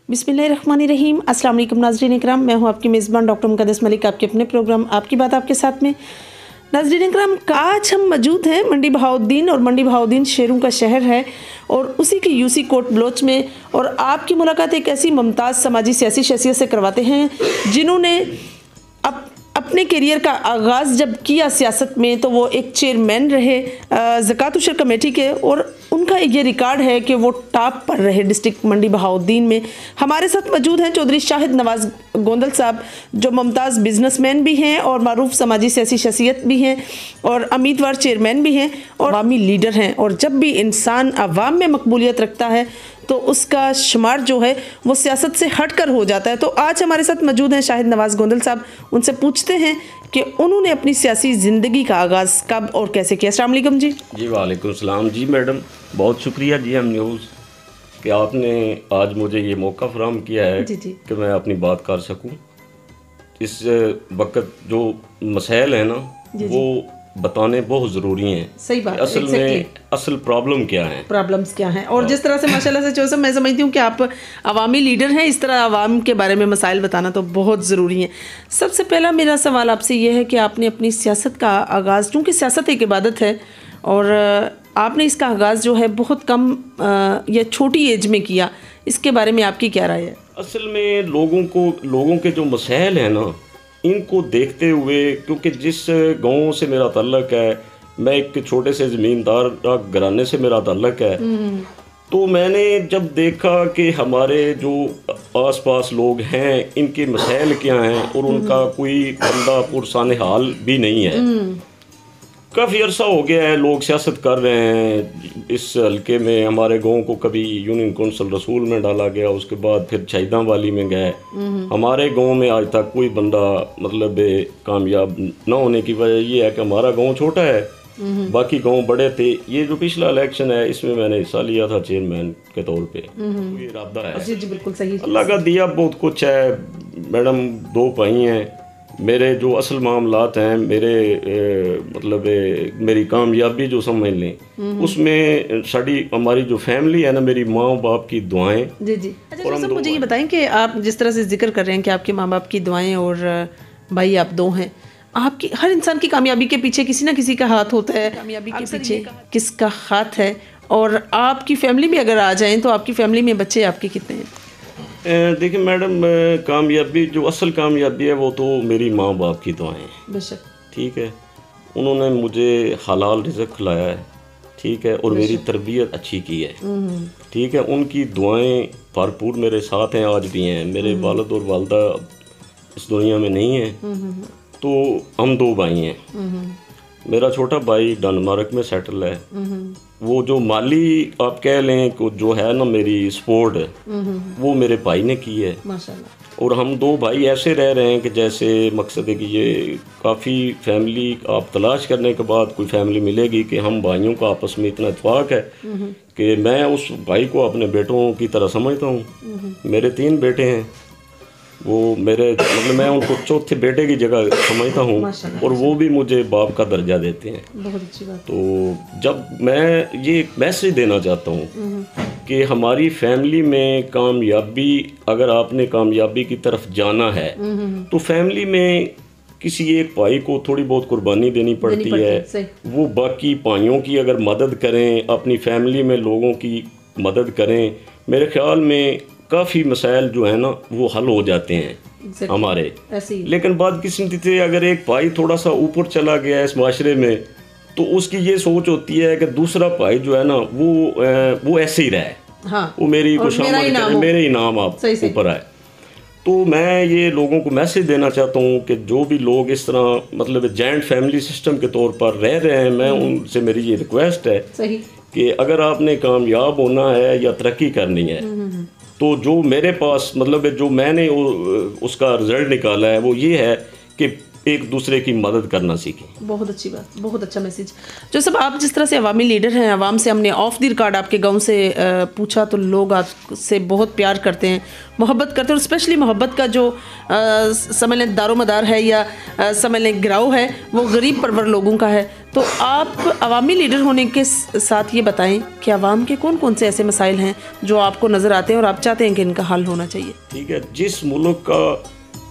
बिस्मिल्लाहिर्रहमानिर्रहीम। अस्सलाम वालेकुम नाज़रीन इकराम, मैं हूं आपकी मेज़बान डॉक्टर मुक़द्दस मलिक, आपके अपने प्रोग्राम आपकी बात आपके साथ में। नाज़रीन इकराम, आज हम मौजूद हैं मंडी बहाउद्दीन, और मंडी बहाउद्दीन शेरों का शहर है और उसी के यूसी कोट बलोच में। और आपकी मुलाकात एक ऐसी मुमताज़ समाजी सियासी शख्सियत से करवाते हैं जिन्होंने अपने करियर का आगाज़ जब किया सियासत में, तो वो एक चेयरमैन रहे ज़कात उशर कमेटी के, और उनका ये रिकॉर्ड है कि वो टॉप पर रहे डिस्ट्रिक्ट मंडी बहाउद्दीन में। हमारे साथ मौजूद हैं चौधरी शाहिद नवाज़ गोंदल साहब, जो मुमताज़ बिजनेसमैन भी हैं और मारूफ समाजी सियासी शख्सियत भी हैं और उम्मीदवार चेयरमैन भी हैं और अवामी लीडर हैं। और जब भी इंसान अवाम में मकबूलियत रखता है तो उसका शुमार जो है वो सियासत से हटकर हो जाता है। तो आज हमारे साथ मौजूद हैं शाहिद नवाज़ गोंदल साहब। उनसे पूछते हैं कि उन्होंने अपनी सियासी ज़िंदगी का आगाज़ कब और कैसे किया। अस्सलाम वालेकुम जी। जी वालेकुम सलाम जी मैडम, बहुत शुक्रिया जी हम न्यूज़ कि आपने आज मुझे ये मौका फराहम किया है कि मैं अपनी बात कर सकूं। इस वक्त जो मसाइल है ना वो बताने बहुत ज़रूरी हैं। सही बात असल में असल प्रॉब्लम क्या है, प्रॉब्लम्स क्या हैं, और जिस तरह से माशाल्लाह से जो मैं समझती हूँ कि आप अवामी लीडर हैं, इस तरह अवाम के बारे में मसाइल बताना तो बहुत ज़रूरी है। सबसे पहला मेरा सवाल आपसे ये है कि आपने अपनी सियासत का आगाज़, चूँकि सियासत एक इबादत है और आपने इसका आगाज़ जो है बहुत कम या छोटी एज में किया, इसके बारे में आपकी क्या राय है? असल में लोगों के जो मसाइल हैं ना, इनको देखते हुए, क्योंकि जिस गांव से मेरा ताल्लुक़ है, मैं एक छोटे से ज़मींदार घराने से मेरा ताल्लुक़ है, तो मैंने जब देखा कि हमारे जो आसपास लोग हैं इनके मसाइल क्या हैं और उनका कोई बंदा पुरसान हाल भी नहीं है। काफ़ी अरसा हो गया है लोग सियासत कर रहे हैं इस हल्के में। हमारे गांव को कभी यूनियन कौंसिल रसूल में डाला गया, उसके बाद फिर छैदा वाली में गए। हमारे गांव में आज तक कोई बंदा मतलब कामयाब ना होने की वजह ये है कि हमारा गांव छोटा है, बाकी गांव बड़े थे। ये जो पिछला इलेक्शन है इसमें मैंने हिस्सा लिया था चेयरमैन के तौर पे। ये इरादा है। जी बिल्कुल सही। अल्लाह का दिया बहुत कुछ है मैडम। 2 भाई हैं। मेरे जो असल मामलात हैं, मेरी कामयाबी जो समझ लें उसमें हमारी जो फैमिली है ना, मेरी माँ बाप की दुआएं। जी जी। अच्छा और मुझे ये बताएं कि आप जिस तरह से जिक्र कर रहे हैं कि आपके माँ बाप की दुआएं और भाई आप 2 हैं, आपकी हर इंसान की कामयाबी के पीछे किसी ना किसी का हाथ होता है। कामयाबी के पीछे किसका हाथ है? और आपकी फैमिली में अगर आ जाएं तो आपकी फैमिली में बच्चे आपके कितने हैं? देखिए मैडम, कामयाबी जो असल कामयाबी है वो तो मेरी माँ बाप की दुआएं हैं। बेशक। ठीक है, उन्होंने मुझे हलाल रिज़्क़ खिलाया है, ठीक है, और मेरी तरबियत अच्छी की है, ठीक है। उनकी दुआएं भरपूर मेरे साथ हैं, आज भी हैं। मेरे वालिद और वालदा इस दुनिया में नहीं है, तो हम 2 भाई हैं। मेरा छोटा भाई डेनमार्क में सेटल है। वो जो माली आप कह लें को जो है ना मेरी सपोर्ट, वो मेरे भाई ने की है माशाल्लाह। और हम 2 भाई ऐसे रह रहे हैं कि जैसे मकसद है कि ये काफ़ी फैमिली आप तलाश करने के बाद कोई फैमिली मिलेगी कि हम भाइयों का आपस में इतना इत्तेफाक है कि मैं उस भाई को अपने बेटों की तरह समझता हूँ। मेरे 3 बेटे हैं, वो मेरे मतलब मैं उनको चौथे बेटे की जगह समझता हूँ और वो भी मुझे बाप का दर्जा देते हैं। बहुत अच्छी बात। तो जब मैं ये मैसेज देना चाहता हूँ कि हमारी फैमिली में कामयाबी, अगर आपने कामयाबी की तरफ जाना है तो फैमिली में किसी एक भाई को थोड़ी बहुत कुर्बानी देनी पड़ती है। वो बाकी भाइयों की अगर मदद करें, अपनी फैमिली में लोगों की मदद करें, मेरे ख्याल में काफ़ी मसाइल जो है ना वो हल हो जाते हैं हमारे। लेकिन बदकिस्मती से अगर एक भाई थोड़ा सा ऊपर चला गया है इस माशरे में, तो उसकी ये सोच होती है कि दूसरा भाई जो है ना वो ऐसे ही रहे। हाँ, वो मेरे ही नाम आप ऊपर आए। तो मैं ये लोगों को मैसेज देना चाहता हूँ कि जो भी लोग इस तरह मतलब जॉइंट फैमिली सिस्टम के तौर पर रह रहे हैं, मैं उनसे मेरी ये रिक्वेस्ट है कि अगर आपने कामयाब होना है या तरक्की करनी है, तो जो मेरे पास मतलब जो मैंने उसका रिज़ल्ट निकाला है वो ये है कि एक दूसरे की मदद करना सीखें। बहुत अच्छी बात, बहुत अच्छा मैसेज। जो सब आप जिस तरह से अवामी लीडर हैं, अवाम से हमने ऑफ द रिकॉर्ड आपके गांव से पूछा तो लोग आपसे बहुत प्यार करते हैं, मोहब्बत करते हैं, और स्पेशली मोहब्बत का जो समझ लें दारोमदार है या समझ लें गिराव है वो गरीब परवर लोगों का है। तो आप अवामी लीडर होने के साथ ये बताएं कि अवाम के कौन कौन से ऐसे मसाइल हैं जो आपको नज़र आते हैं और आप चाहते हैं कि इनका हल होना चाहिए। ठीक है, जिस मुल्क का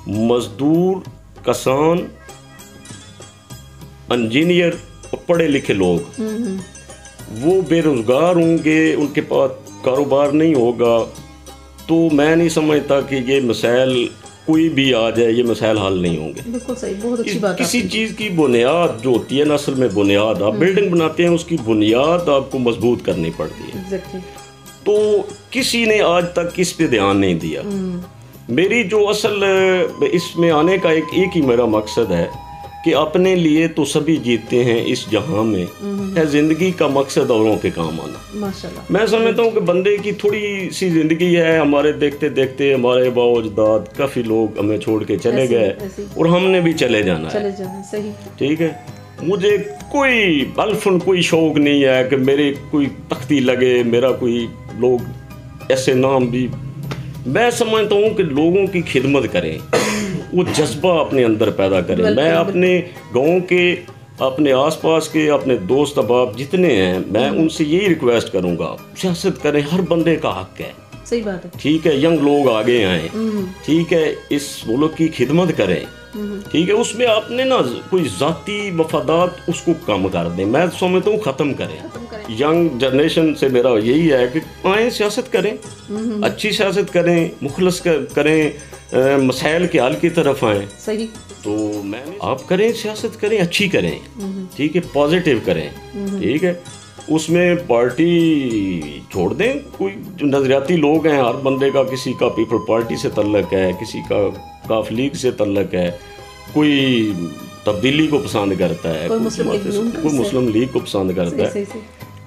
मजदूर, किसान, इंजीनियर और पढ़े लिखे लोग वो बेरोजगार होंगे, उनके पास कारोबार नहीं होगा, तो मैं नहीं समझता कि ये मसाइल कोई भी आ जाए, ये मसाइल हल नहीं होंगे। बिल्कुल सही, बहुत अच्छी बात। किसी चीज़ की बुनियाद जो होती है ना, असल में बुनियाद, आप बिल्डिंग बनाते हैं उसकी बुनियाद आपको मजबूत करनी पड़ती है। एग्जैक्टली। तो किसी ने आज तक इस पे ध्यान नहीं दिया। मेरी जो असल इसमें आने का एक ही मेरा मकसद है कि अपने लिए तो सभी जीते हैं इस जहां में, है जिंदगी का मकसद औरों के काम आना। माशाल्लाह। मैं समझता हूँ कि बंदे की थोड़ी सी जिंदगी है, हमारे देखते देखते हमारे बाओजदाद काफ़ी लोग हमें छोड़ के चले गए और हमने भी चले जाना है। सही। ठीक है, मुझे कोई अल्फन कोई शौक नहीं है कि मेरे कोई तख्ती लगे, मेरा कोई लोग ऐसे नाम भी। मैं समझता हूँ कि लोगों की खिदमत करें, वो जज्बा अपने अंदर पैदा करें। मैं अपने गांव के, अपने आसपास के, अपने दोस्त अहबाब जितने हैं, मैं उनसे यही रिक्वेस्ट करूँगा, सियासत करें, हर बंदे का हक है। सही बात है। ठीक है, यंग लोग आगे आए, ठीक है, इस मुल्क की खिदमत करें। ठीक है, उसमें आपने ना कोई जाती मफादात उसको कम कर दें, मैं समझता हूँ ख़त्म करें। यंग जनरेशन से मेरा यही है कि आए सियासत करें, अच्छी सियासत करें, मुखलस करें, मसाइल के हल की तरफ आएँ। सही। तो मैं आप करें, सियासत करें, अच्छी करें, ठीक है, पॉजिटिव करें। ठीक है, उसमें पार्टी छोड़ दें। कोई जो नजरियाती लोग हैं, हर बंदे का, किसी का पीपल पार्टी से तल्लक है, किसी का काफ लीग से तल्लक है, कोई तब्दीली को पसंद करता है, कोई मुस्लिम लीग को पसंद करता है।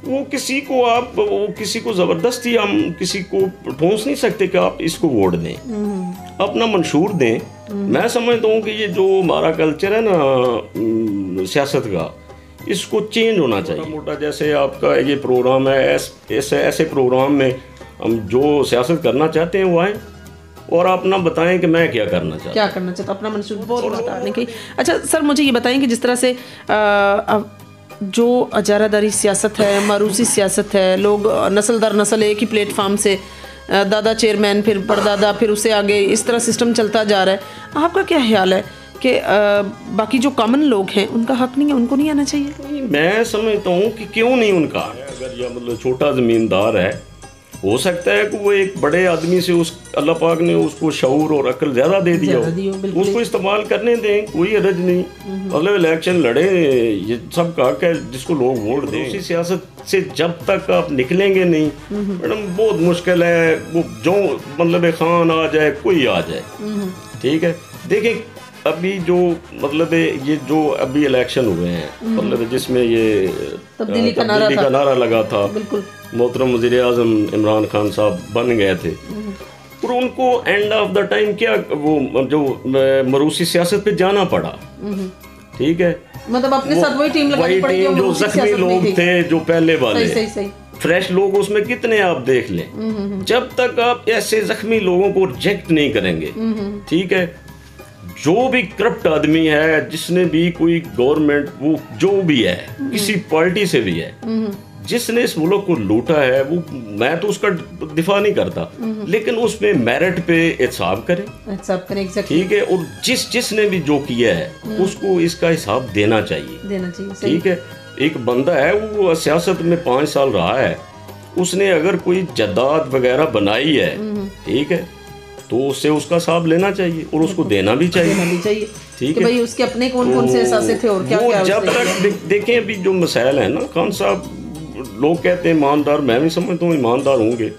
वो किसी को आप, वो किसी को ज़बरदस्ती हम किसी को ठोंस नहीं सकते कि आप इसको वोट दें, अपना मंशूर दें। मैं समझता हूँ कि ये जो हमारा कल्चर है ना सियासत का, इसको चेंज होना चाहिए। मोटा जैसे आपका ये प्रोग्राम है, ऐसे प्रोग्राम में हम जो सियासत करना चाहते हैं वो आए और अपना बताएं कि मैं क्या करना चाहता हूँ, अपना मंशूर बताने की। अच्छा सर, मुझे ये बताएं कि जिस तरह से जो अजारादारी सियासत है, मारूसी सियासत है, लोग नस्ल दर नस्ल एक ही प्लेटफार्म से, दादा चेयरमैन, फिर परदादा, फिर उससे आगे, इस तरह सिस्टम चलता जा रहा है। आपका क्या ख्याल है कि बाकी जो कॉमन लोग हैं उनका हक नहीं है, उनको नहीं आना चाहिए? मैं समझता हूँ कि क्यों नहीं उनका। अगर यह मतलब छोटा ज़मींदार है, हो सकता है कि वो एक बड़े आदमी से, उस अल्लाह पाक ने उसको शऊर और अक्ल ज़्यादा दे दिया हो, उसको इस्तेमाल करने दें, कोई हरज नहीं। मतलब इलेक्शन लड़े, ये सब का हक है, जिसको लोग वोट दें। उसी सियासत से जब तक आप निकलेंगे नहीं मैडम, बहुत मुश्किल है। वो जो मतलब खान आ जाए, कोई आ जाए, ठीक है। देखिए अभी जो मतलब ये जो अभी इलेक्शन हुए हैं, मतलब जिसमें ये तब्दीली का नारा लगा था, मोहतरम वज़ीर आज़म इमरान खान साहब बन गए थे, और उनको एंड ऑफ द टाइम क्या वो जो मरूसी सियासत पे जाना पड़ा। ठीक है, मतलब अपने साथ वही टीम लगानी पड़ी जो जख्मी लोग थे, जो पहले वाले फ्रेश लोग, उसमें कितने आप देख लें। जब तक आप ऐसे जख्मी लोगों को रिजेक्ट नहीं करेंगे, ठीक है, जो भी करप्ट आदमी है, जिसने भी कोई गवर्नमेंट, वो जो भी है, किसी पार्टी से भी है, जिसने इस मुल्क को लूटा है, वो मैं तो उसका दिफा नहीं करता, लेकिन उसमें मेरिट पे एहसाब करें, ठीक है। और जिसने भी जो किया है उसको इसका हिसाब देना चाहिए, ठीक है। एक बंदा है, वो सियासत में 5 साल रहा है, उसने अगर कोई जद्दाद वगैरह बनाई है, ठीक है, तो उससे उसका हिसाब लेना चाहिए और उसको देना भी चाहिए, ठीक है। भाई उसके अपने कौन से एहसास थे और क्या जब तक देखें, अभी जो मसाइल है ना, खान साहब लोग कहते हैं ईमानदार, मैं भी समझता हूँ ईमानदार होंगे,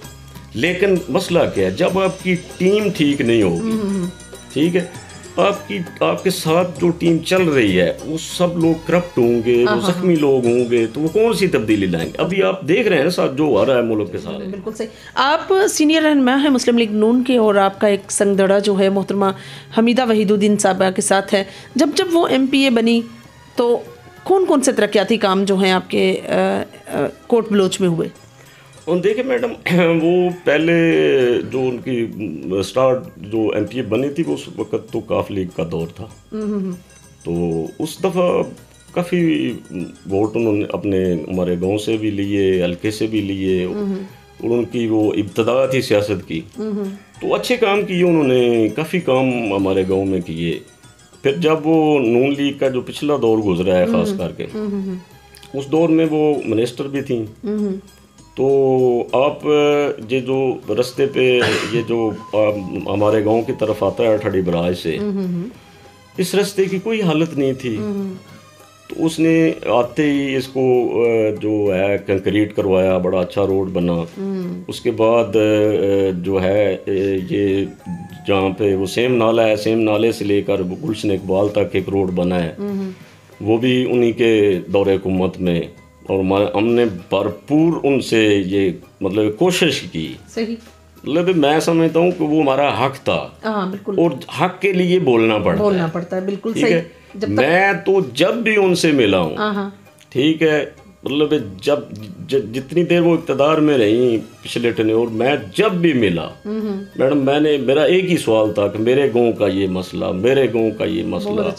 लेकिन मसला क्या है, जब आपकी टीम ठीक नहीं होगी, ठीक है, आपके साथ जो टीम चल रही है वो सब लोग करप्ट होंगे, वो जख्मी लोग होंगे, तो वो कौन सी तब्दीली लाएंगे? अभी आप देख रहे हैं ना साथ जो हो रहा है मुल्क के साथ। बिल्कुल सही। आप सीनियर रहनुमा हैं मुस्लिम लीग नून के, और आपका एक संगदड़ा जो है मोहतरमा हमीदा वहीदुद्दीन साहबा के साथ है। जब जब वो MPA बनी तो कौन कौन से तरक्याती काम जो हैं आपके कोट बलोच में हुए? और देखिए मैडम, वो पहले जो उनकी स्टार्ट जो MPA बनी थी वो उस वक्त तो काफ लीग का दौर था, तो उस दफ़ा काफ़ी वोट उन्होंने अपने हमारे गांव से भी लिए, हल्के से भी लिए, और उनकी वो इब्तदा थी सियासत की, तो अच्छे काम किए उन्होंने, काफ़ी काम हमारे गांव में किए। फिर जब वो नून लीग का जो पिछला दौर गुजरा है ख़ास करके, उस दौर में वो मिनिस्टर भी थी, तो आप ये जो रास्ते पे ये जो हमारे गांव की तरफ आता है ठड़ी बराज से, इस रास्ते की कोई हालत नहीं थी, तो उसने आते ही इसको जो है कंक्रीट करवाया, बड़ा अच्छा रोड बना। उसके बाद जो है ये जहाँ पे वो सेम नाला है, सेम नाले से लेकर गुलशन इकबाल तक एक रोड बना है, वो भी उन्हीं के दौरे हुकूमत में, और हमने भरपूर उनसे ये मतलब कोशिश की। सही। मतलब मैं समझता हूँ कि वो हमारा हक था। बिल्कुल। और हक के लिए बोलना पड़ता है। बिल्कुल ठीक सही। है। मैं तो जब भी उनसे मिला हूँ, ठीक है, मतलब जब जितनी देर वो इक़्तिदार में रही पिछले टेन्योर, मैं जब भी मिला मैडम, मेरा एक ही सवाल था कि मेरे गांव का ये मसला, मेरे गांव का ये मसला,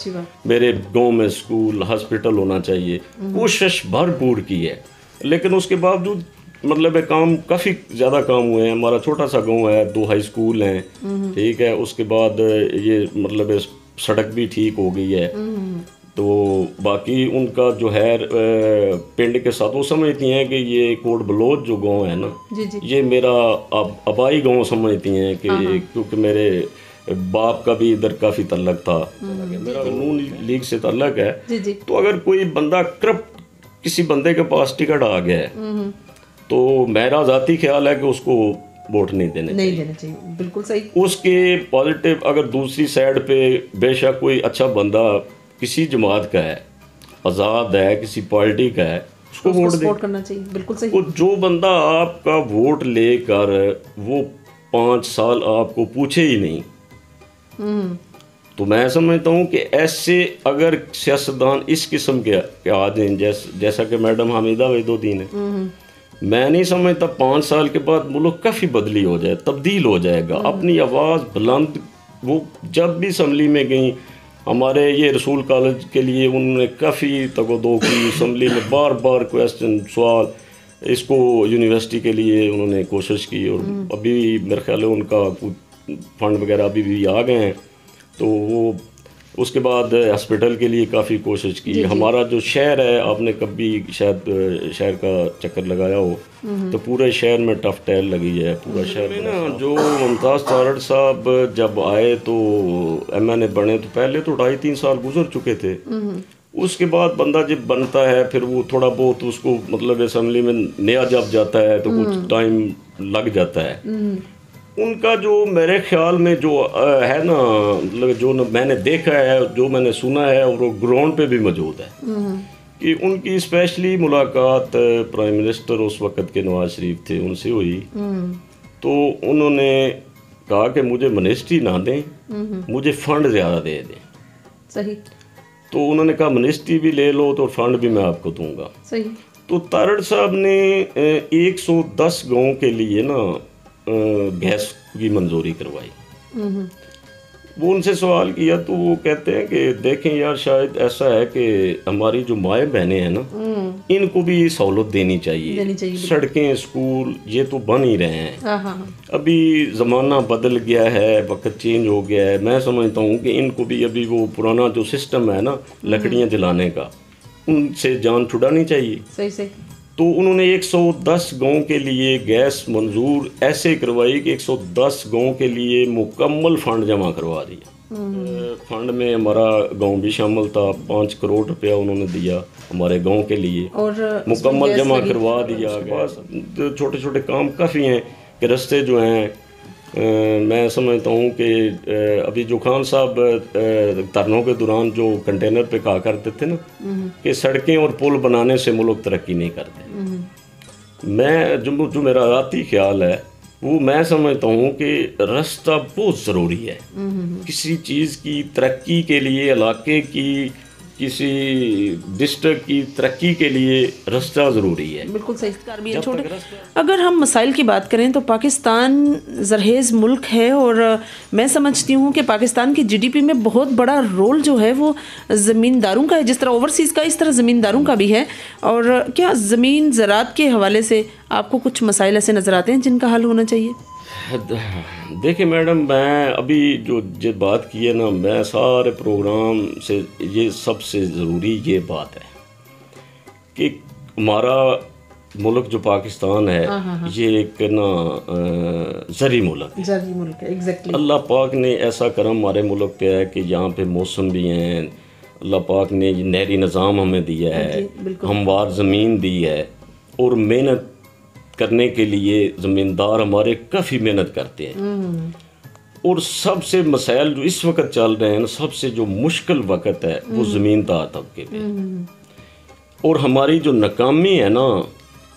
मेरे गांव में स्कूल हॉस्पिटल होना चाहिए। कोशिश भरपूर की है, लेकिन उसके बावजूद मतलब काम काफ़ी ज़्यादा काम हुए हैं। हमारा छोटा सा गांव है, 2 हाई स्कूल हैं, ठीक है, उसके बाद ये मतलब सड़क भी ठीक हो गई है, तो बाकी उनका जो है पिंड के साथ वो समझती हैं कि ये कोट बलोच जो गांव है ना, ये मेरा आबाई गांव समझती हैं कि क्योंकि मेरे बाप का भी इधर काफ़ी तल्लक था, मेरा नून लीग से तल्लक है, तो अगर कोई बंदा करप्ट किसी बंदे के पास टिकट आ गया है, तो मेरा ज़ाती ख्याल है कि उसको वोट नहीं देने चाहिए। बिल्कुल सही। उसके पॉजिटिव अगर दूसरी साइड पे बेशक कोई अच्छा बंदा किसी जमात का है, आज़ाद है, किसी पार्टी का है, उसको वोट करना चाहिए। बिल्कुल सही। वो जो बंदा आपका वोट लेकर वो 5 साल आपको पूछे ही नहीं, तो मैं समझता हूँ कि ऐसे अगर सियासतदान इस किस्म के आ जाएं, जैसा कि मैडम हमीदा वहीदुद्दीन है, मैं नहीं समझता 5 साल के बाद मुल्क काफ़ी तब्दील हो जाएगा। अपनी आवाज़ बुलंद, वो जब भी असम्बली में गई, हमारे ये रसूल कॉलेज के लिए उन्होंने काफ़ी तगोदो की, असम्बली में बार बार क्वेश्चन सवाल, इसको यूनिवर्सिटी के लिए उन्होंने कोशिश की, और अभी मेरे ख्याल है उनका फंड वगैरह अभी भी आ गए हैं, तो वो उसके बाद हॉस्पिटल के लिए काफ़ी कोशिश की। हमारा जो शहर है, आपने कभी शायद शहर का चक्कर लगाया हो, तो पूरे शहर में टफ टाइल लगी है, पूरा शहर में ना। जो मुमताज़ तारड़ साहब जब आए तो MNA बने, तो पहले तो 2.5-3 साल गुजर चुके थे। उसके बाद बंदा जब बनता है फिर वो थोड़ा बहुत उसको मतलब असम्बली में नया जब जाता है तो कुछ टाइम लग जाता है। उनका जो मेरे ख्याल में जो है ना, मतलब जो मैंने देखा है, जो मैंने सुना है, और वो ग्राउंड पे भी मौजूद है, कि उनकी स्पेशली मुलाकात प्राइम मिनिस्टर उस वक़्त के नवाज शरीफ थे, उनसे हुई, तो उन्होंने कहा कि मुझे मिनिस्ट्री ना दें, मुझे फ़ंड ज़्यादा दे दें। सही। तो उन्होंने कहा मिनिस्ट्री भी ले लो तो फंड भी मैं आपको दूंगा। सही। तो तारड़ साहब ने 110 गाँव के लिए ना गैस की मंजूरी करवाई। वो उनसे सवाल किया तो वो कहते हैं कि देखें यार, शायद ऐसा है कि हमारी जो माएँ बहनें हैं ना, इनको भी सहूलत देनी चाहिए। सड़कें, स्कूल ये तो बन ही रहे हैं, अभी ज़माना बदल गया है, वक्त चेंज हो गया है। मैं समझता हूँ कि इनको भी अभी वो पुराना जो सिस्टम है ना लकड़ियाँ जलाने का, उनसे जान छुड़ानी चाहिए। सही। तो उन्होंने 110 गांव के लिए गैस मंजूर ऐसे करवाई कि 110 गांव के लिए मुकम्मल फंड जमा करवा दिया। फंड में हमारा गांव भी शामिल था। 5 करोड़ रुपया उन्होंने दिया हमारे गांव के लिए, और मुकम्मल जमा करवा दिया। बस छोटे छोटे काम काफ़ी हैं कि रास्ते जो हैं मैं समझता हूँ कि अभी जो खान साहब धरनों के दौरान जो कंटेनर पे कहा करते थे ना कि सड़कें और पुल बनाने से मुल्क तरक्की नहीं करते, मैं जो मेरा राती ख्याल है वो मैं समझता हूँ कि रास्ता बहुत ज़रूरी है किसी चीज़ की तरक्की के लिए, इलाके की, किसी डिस्ट्रिक्ट की तरक्की के लिए रास्ता ज़रूरी है। बिल्कुल सही भी है। छोटे अगर हम मसाइल की बात करें तो पाकिस्तान ज़रहेज़ मुल्क है और मैं समझती हूँ कि पाकिस्तान की जीडीपी में बहुत बड़ा रोल जो है वो ज़मींदारों का है, जिस तरह ओवरसीज़ का इस तरह ज़मींदारों का भी है। और क्या ज़मीन ज़राअत के हवाले से आपको कुछ मसाइल ऐसे नज़र आते हैं जिनका हल होना चाहिए? देखिए मैडम, मैं अभी जो बात की है ना, मैं सारे प्रोग्राम से ये सबसे ज़रूरी ये बात है कि हमारा मुल्क जो पाकिस्तान है ये एक ना ज़री मुल्क है। एग्जैक्टली। अल्लाह पाक ने ऐसा करम हमारे मुल्क पे है कि यहाँ पे मौसम भी हैं, अल्लाह पाक ने ये नहरी निज़ाम हमें दिया है, हमवार ज़मीन दी है और मेहनत करने के लिए ज़मींदार हमारे काफ़ी मेहनत करते हैं। और सबसे मसाइल जो इस वक्त चल रहे हैं ना, सबसे जो मुश्किल वक्त है वो ज़मींदार तबके पे। और हमारी जो नाकामी है ना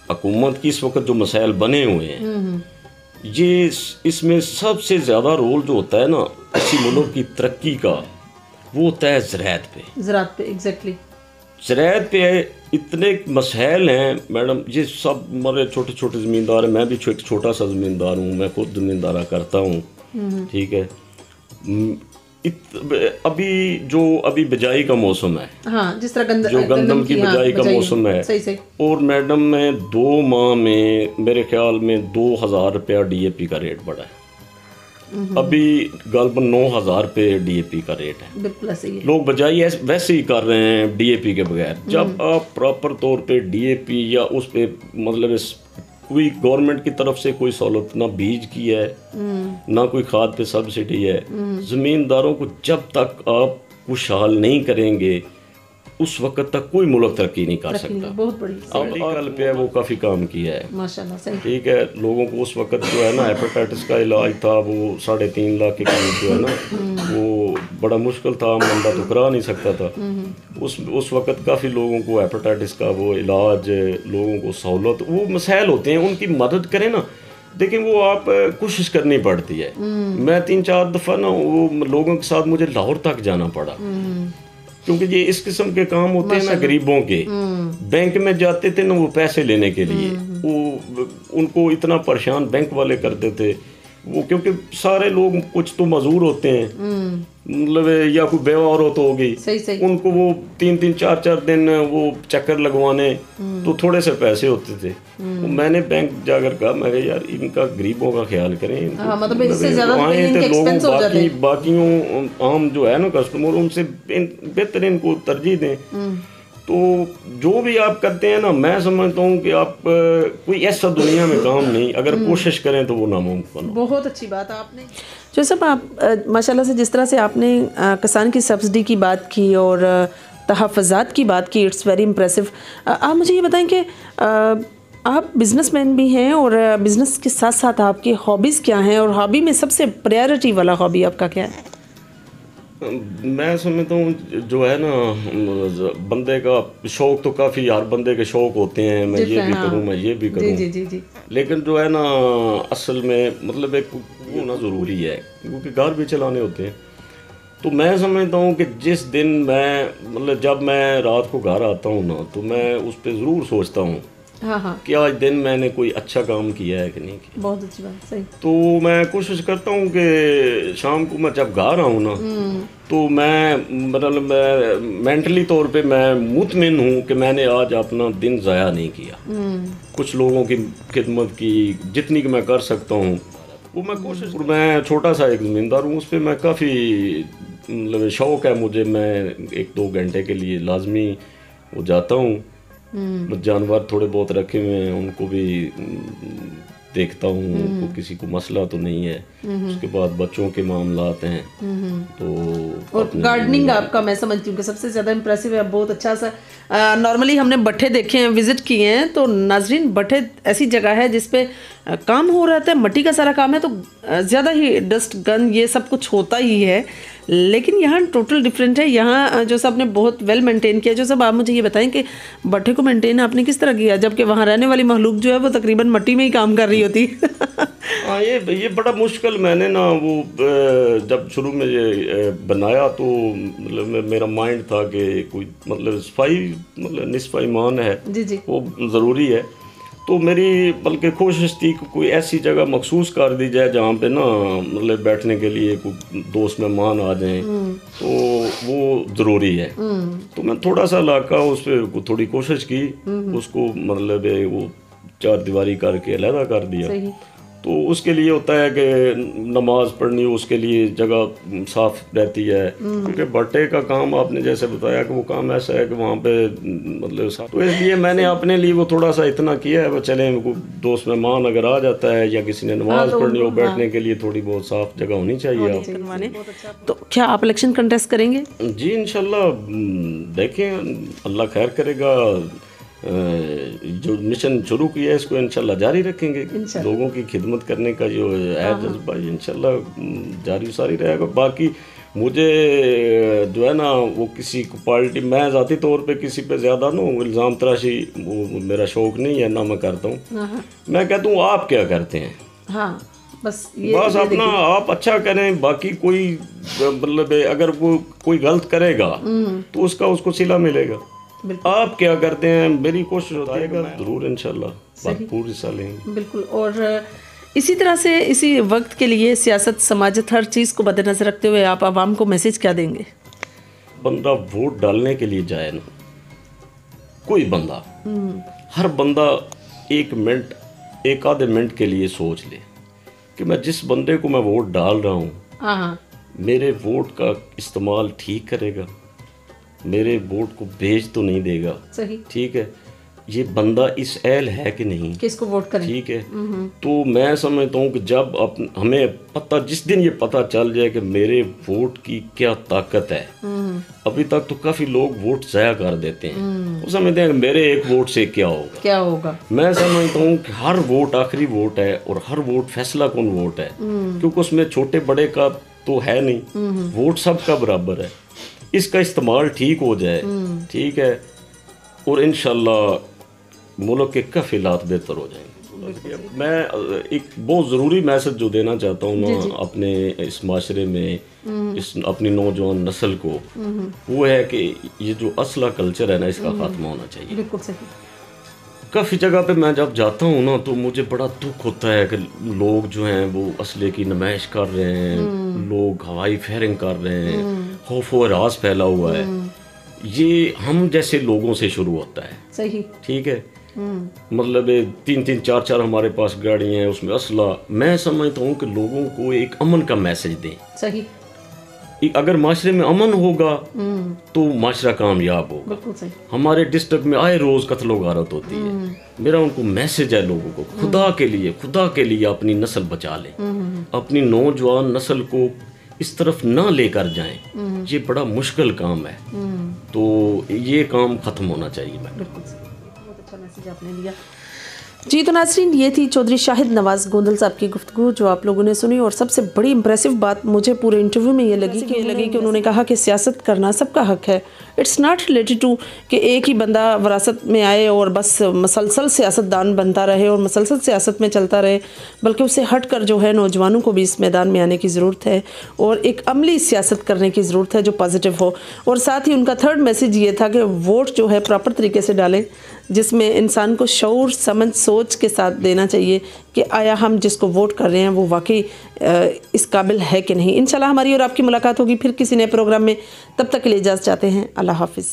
हुकूमत की, इस वक्त जो मसाइल बने हुए हैं ये इसमें सबसे ज़्यादा रोल जो होता है ना किसी मुल्क की तरक्की का, वो होता है ज़राअत पे। एग्जैक्टली। ज़राअत पे इतने मसाइल हैं मैडम, ये सब हमारे छोटे छोटे ज़मींदार हैं, मैं भी एक छोटा सा ज़मींदार हूँ, मैं खुद ज़मींदारा करता हूँ, ठीक है। अभी बिजाई का मौसम है, हाँ, जिस तरह जो गंदम की बिजाई का मौसम है, सही। और मैडम में 2 माह में मेरे ख्याल में 2000 रुपया DAP का रेट बढ़ा है। अभी गालबन 9000 रुपये DAP का रेट है। बिल्कुल सही है। लोग बजाई वैसे ही कर रहे हैं DAP के बगैर। जब आप प्रॉपर तौर पे DAP या उस पे मतलब कोई गवर्नमेंट की तरफ से कोई सहूलत, ना बीज की है ना कोई खाद पे सब्सिडी है, ज़मींदारों को जब तक आप खुशहाल नहीं करेंगे उस वक्त तक कोई मुल्क तरक्की नहीं कर सकता। बहुत बड़ी मेडिकल पे वो काफ़ी काम किया है, माशाल्लाह, सही। ठीक है। लोगों को उस वक्त जो है ना हेपेटाइटिस का इलाज था, वो 3.5 लाख के करीब जो है ना वो बड़ा मुश्किल था, बंदा तो करा नहीं सकता था। उस वक्त काफ़ी लोगों को हेपेटाइटिस का वो इलाज, लोगों को सहूलत, वो मसाइल होते हैं उनकी मदद करें ना। देखिए वो आप कोशिश करनी पड़ती है। मैं 3-4 दफ़ा ना वो लोगों के साथ मुझे लाहौर तक जाना पड़ा, क्योंकि ये इस किस्म के काम होते हैं ना गरीबों के। बैंक में जाते थे ना वो पैसे लेने के लिए, वो उनको इतना परेशान बैंक वाले करते थे वो, क्योंकि सारे लोग कुछ तो मजदूर होते हैं, मतलब या कोई बेवा औरत हो गई, उनको वो 3-3, 4-4 दिन वो चक्कर लगवाने, तो थोड़े से पैसे होते थे। तो मैंने बैंक जाकर कहा, मैं यार इनका गरीबों का ख्याल करें, मतलब इससे ज़्यादा तो लोगों बाकियों आम जो है ना कस्टमर, उनसे बेहतर इनको तरजीह दें। तो जो भी आप करते हैं ना, मैं समझता हूँ कि आप कोई ऐसा दुनिया में काम नहीं, अगर कोशिश करें तो वो नामुमकिन। बहुत अच्छी बात है आपने जो सब आप माशाल्लाह से जिस तरह से आपने किसान की सब्सिडी की बात की और तहफ़्फ़ुज़ात की बात की, इट्स वेरी इम्प्रेसिव। आप मुझे ये बताएं कि आप बिज़नेसमैन भी हैं और बिज़नेस के साथ साथ आपकी हॉबीज़ क्या हैं, और हॉबी में सबसे प्रायोरिटी वाला हॉबी आपका क्या है? मैं समझता हूँ जो है ना बंदे का शौक़ तो काफ़ी, हर बंदे के शौक़ होते हैं, मैं ये भी करूँ, मैं ये भी करूँ, जी। लेकिन जो है ना असल में मतलब एक होना ज़रूरी है, क्योंकि घर भी चलाने होते हैं। तो मैं समझता हूँ कि जिस दिन मैं मतलब जब मैं रात को घर आता हूँ ना, तो मैं उस पर ज़रूर सोचता हूँ कि आज दिन मैंने कोई अच्छा काम किया है कि नहीं किया। बहुत अच्छी बात, सही। तो मैं कोशिश करता हूँ कि शाम को मैं जब घर आऊँ ना, तो मैं मतलब मैं मेंटली तौर पे मैं मुतमिन हूँ कि मैंने आज अपना दिन ज़ाया नहीं किया। कुछ लोगों की खिदमत की, जितनी कि मैं कर सकता हूँ वो मैं कोशिश। मैं छोटा सा एक ज़मींदार हूँ, उस पर मैं काफ़ी मतलब शौक़ है मुझे, मैं 1-2 घंटे के लिए लाजमी वो जाता हूँ। जानवर थोड़े बहुत रखे हुए हैं, उनको भी देखता हूँ, उनको किसी को मसला तो नहीं है। उसके बाद बच्चों के मामलात हैं, तो और गार्डनिंग आपका मैं समझती हूँ कि सबसे ज़्यादा इम्प्रेसिव है, बहुत अच्छा सा। नॉर्मली हमने भट्ठे देखे हैं, विजिट किए हैं, तो नाजरीन भट्ठे ऐसी जगह है जिस पे काम हो रहा है, मिट्टी का सारा काम है, तो ज़्यादा ही डस्ट गन ये सब कुछ होता ही है। लेकिन यहाँ टोटल डिफरेंट है। यहाँ जो सब आपने बहुत वेल मेंटेन किया। जो सब आप मुझे ये बताएं कि भट्ठे को मेंटेन आपने किस तरह किया, जबकि वहाँ रहने वाली मखलूक जो है वो तकरीबन मिट्टी में ही काम कर रही होती। हाँ, ये बड़ा मुश्किल, मैंने ना वो जब शुरू में ये बनाया तो मतलब मेरा माइंड था कि कोई मतलब सफाई मतलब निस्फ़ ईमान है जी जी, वो ज़रूरी है। तो मेरी बल्कि कोशिश थी कि कोई ऐसी जगह मखसूस कर दी जाए जहाँ पे ना मतलब बैठने के लिए कोई दोस्त मेहमान आ जाएं, तो वो ज़रूरी है। तो मैं थोड़ा सा इलाका उस पर थोड़ी कोशिश की, उसको मतलब वो चार दीवारी करके अलहदा कर दिया। तो उसके लिए होता है कि नमाज पढ़नी हो, उसके लिए जगह साफ़ रहती है, क्योंकि भट्टे का काम आपने जैसे बताया कि वो काम ऐसा है कि वहाँ पे मतलब साफ, तो इसलिए मैंने अपने लिए वो थोड़ा सा इतना किया है, वो चले दोस्त मेहमान अगर आ जाता है या किसी ने नमाज पढ़नी हो, बैठने के लिए थोड़ी बहुत साफ़ जगह होनी चाहिए आप। तो क्या आप इलेक्शन कंटेस्ट करेंगे? जी इंशाल्लाह, देखें अल्लाह खैर करेगा। जो मिशन शुरू किया है इसको इंशाल्लाह जारी रखेंगे। लोगों की खिदमत करने का जो है जज्बा इंशाल्लाह जारी सारी रहेगा। बाकी मुझे जो है ना वो किसी को पार्टी, मैं ज़ाती तौर पे किसी पे ज़्यादा ना इल्ज़ाम तराशी वो मेरा शौक़ नहीं है, ना मैं करता हूँ। मैं कहता हूँ आप क्या करते हैं, हाँ बस अपना आप अच्छा करें। बाकी कोई मतलब अगर वो कोई गलत करेगा तो उसको सिला मिलेगा। आप क्या करते हैं, मेरी कोशिश होती है ज़रूर इंशाल्लाह पूरी हिस्सा लेंगे। बिल्कुल। और इसी तरह से इसी वक्त के लिए सियासत, समाजत, हर चीज़ को मद्देनजर रखते हुए आप आवाम को मैसेज क्या देंगे? बंदा वोट डालने के लिए जाए ना, कोई बंदा, हर बंदा एक मिनट, एक आधे मिनट के लिए सोच ले कि मैं जिस बंदे को मैं वोट डाल रहा हूँ मेरे वोट का इस्तेमाल ठीक करेगा, मेरे वोट को भेज तो नहीं देगा। सही, ठीक है, ये बंदा इस एल है कि नहीं, किसको वोट करें। ठीक है, तो मैं समझता हूँ कि जब हमें पता, जिस दिन ये पता चल जाए कि मेरे वोट की क्या ताकत है, अभी तक तो काफ़ी लोग वोट ज़ाया कर देते हैं, वो समझते हैं कि मेरे एक वोट से क्या होगा। मैं समझता हूँ कि हर वोट आखिरी वोट है और हर वोट फैसला कौन वोट है, क्योंकि उसमें छोटे बड़े का तो है नहीं, वोट सबका बराबर है। इसका इस्तेमाल ठीक हो जाए, ठीक है, और इंशाल्लाह मुल्क के काफ़ी हालात बेहतर हो जाएंगे। मैं एक बहुत ज़रूरी मैसेज जो देना चाहता हूँ ना अपने इस माशरे में, इस अपनी नौजवान नस्ल को, वो है कि ये जो असला कल्चर है ना, इसका खात्मा होना चाहिए। बिल्कुल सही। काफ़ी जगह पे मैं जब जाता हूँ ना तो मुझे बड़ा दुख होता है कि लोग जो हैं वो असले की नुमाइश कर रहे हैं, लोग हवाई फायरिंग कर रहे हैं, खौफ व हरास फैला हुआ है। ये हम जैसे लोगों से शुरू होता है। सही, ठीक है, मतलब 3-3, 4-4 हमारे पास गाड़ियाँ हैं, उसमें असला। मैं समझता हूँ कि लोगों को एक अमन का मैसेज दें। सही, अगर माशरे में अमन होगा तो माशरा कामयाब होगा। हमारे डिस्ट्रिक्ट में आए रोज कत्ल व गारत होती है। मेरा उनको मैसेज है लोगों को, खुदा के लिए अपनी नस्ल बचा लें, अपनी नौजवान नस्ल को इस तरफ ना लेकर जाएं। ये बड़ा मुश्किल काम है, तो ये काम खत्म होना चाहिए। बहुत अच्छा मैसेज आपने दिया। जी, तो नाज़रीन, ये थी चौधरी शाहिद नवाज़ गोंदल साहब की गुफ्तगू जो आप लोगों ने सुनी। और सबसे बड़ी इम्प्रेसिव बात मुझे पूरे इंटरव्यू में ये लगी कि उन्होंने कहा कि सियासत करना सबका हक है। इट्स नॉट रिलेटेड टू कि एक ही बंदा विरासत में आए और बस मसलसल सियासतदान बनता रहे और मसलसल सियासत में चलता रहे, बल्कि उससे हट कर जो है नौजवानों को भी इस मैदान में आने की ज़रूरत है और एक अमली सियासत करने की ज़रूरत है जो पॉजिटिव हो। और साथ ही उनका थर्ड मैसेज ये था कि वोट जो है प्रॉपर तरीके से डालें, जिसमें इंसान को शऊर, समझ, सोच के साथ देना चाहिए कि आया हम जिसको वोट कर रहे हैं वो वाकई इस काबिल है कि नहीं। इंशाल्लाह हमारी और आपकी मुलाकात होगी फिर किसी नए प्रोग्राम में। तब तक के लिए इजाज़त चाहते हैं। अल्लाह हाफिज़।